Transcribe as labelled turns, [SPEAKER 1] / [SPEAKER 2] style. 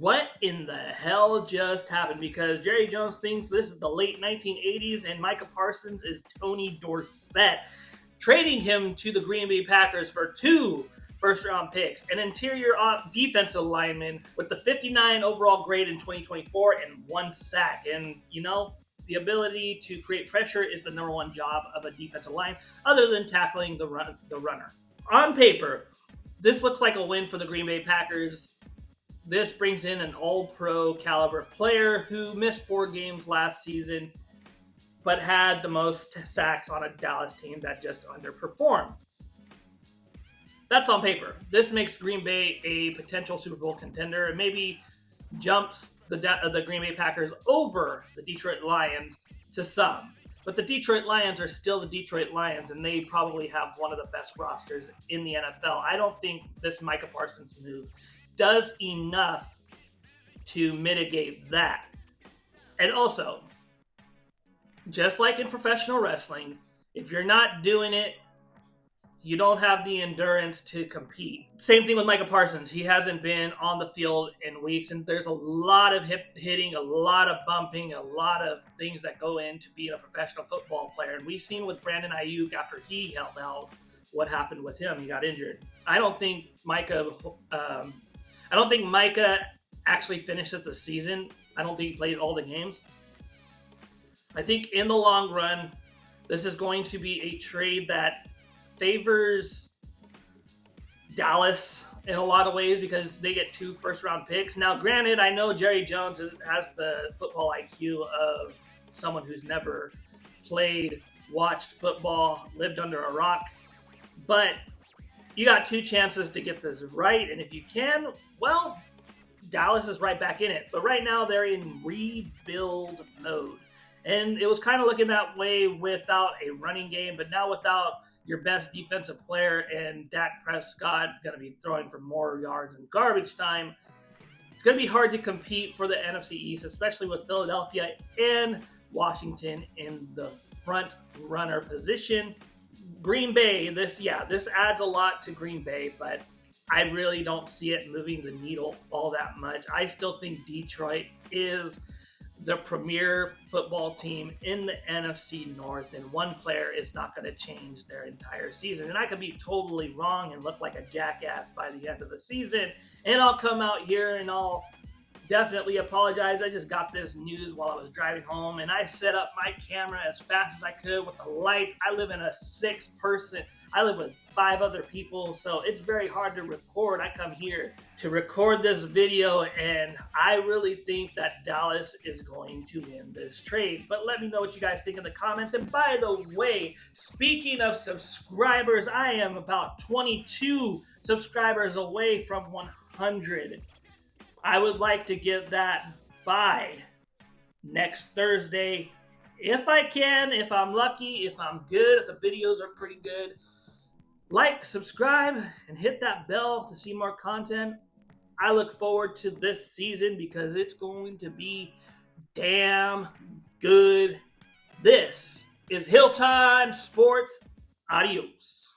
[SPEAKER 1] what in the hell just happened? Because Jerry Jones thinks this is the late 1980s and Micah Parsons is Tony Dorsett, trading him to the Green Bay Packers for 2 first-round picks, an interior defensive lineman with the 59 overall grade in 2024 and 1 sack. And, the ability to create pressure is the number one job of a defensive line, other than tackling the runner. On paper, this looks like a win for the Green Bay Packers. This brings in an all-pro caliber player who missed 4 games last season, but had the most sacks on a Dallas team that just underperformed. That's on paper. This makes Green Bay a potential Super Bowl contender and maybe jumps the Green Bay Packers over the Detroit Lions to some. But the Detroit Lions are still the Detroit Lions, and they probably have one of the best rosters in the NFL. I don't think this Micah Parsons move does enough to mitigate that. And also, just like in professional wrestling, if you're not doing it, you don't have the endurance to compete. Same thing with Micah Parsons. He hasn't been on the field in weeks, and there's a lot of hip hitting, a lot of bumping, a lot of things that go into being a professional football player. And we've seen with Brandon Ayuk after he held out what happened with him. He got injured. I don't think Micah actually finishes the season. I don't think he plays all the games. I think in the long run, this is going to be a trade that favors Dallas in a lot of ways because they get 2 first-round picks. Now, granted, I know Jerry Jones has the football IQ of someone who's never played, watched football, lived under a rock, but you got 2 chances to get this right, and if you can, well, Dallas is right back in it. But right now, they're in rebuild mode. And it was kind of looking that way without a running game, but now without your best defensive player and Dak Prescott going to be throwing for more yards and garbage time, it's going to be hard to compete for the NFC East, especially with Philadelphia and Washington in the front runner position. Green Bay, this adds a lot to Green Bay, but I really don't see it moving the needle all that much. I still think Detroit is the premier football team in the NFC North, and one player is not going to change their entire season. And I could be totally wrong and look like a jackass by the end of the season, and I'll come out here and I'll definitely apologize. I just got this news while I was driving home, and I set up my camera as fast as I could with the lights. I live in a 6-person. I live with 5 other people, so it's very hard to record. I come here to record this video, and I really think that Dallas is going to win this trade. But let me know what you guys think in the comments. And by the way, speaking of subscribers, I am about 22 subscribers away from 100. I would like to get that by next Thursday. If I can, if I'm lucky, if I'm good, if the videos are pretty good. Like, subscribe, and hit that bell to see more content. I look forward to this season because it's going to be damn good. This is Hilltime Sports. Adios.